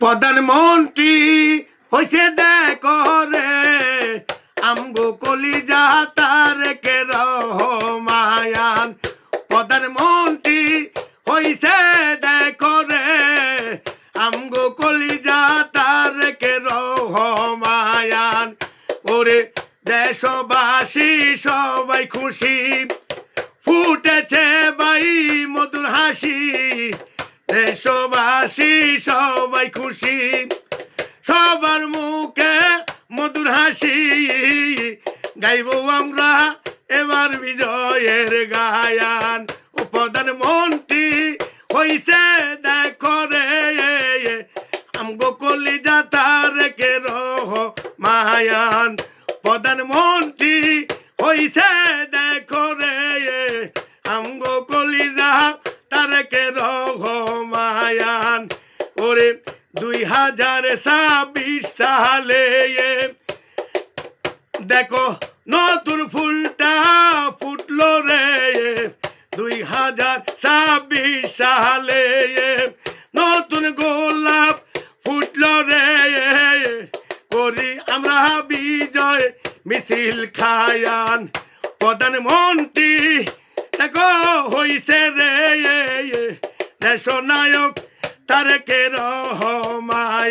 প্রধানমন্ত্রী হইছে দেখো রে আমগো কলিজা তারেক রহমান। প্রধানমন্ত্রী হইছে দেখো রে আমগো কলিজা তারেক রহমান। ওরে দেশবাসী সবাই খুশি, ফুটেছে বাই মধুর হাসি। দেশবাসী সবাই খুশি, সবার মুখে মধুর হাসি। গাইব আমরা এবার বিজয়ের গায়ান। ও প্রধানমন্ত্রী হইছে দেখো রে আমগো কলিজা তারেক রহমান। প্রধানমন্ত্রী হইছে দেখো রে আমগো কলিজা তারেক রহমান। ওরে 2026 সালে দেখো নতুন ফুলটা ফুটলো রে। 2026 সালে নতুন গোলাপ ফুটলো রে। করি আমরা বিজয় মিছিল খায়ান। প্রধানমন্ত্রী দেখো হইছে রে দেশনায়ক তারেক রহমান।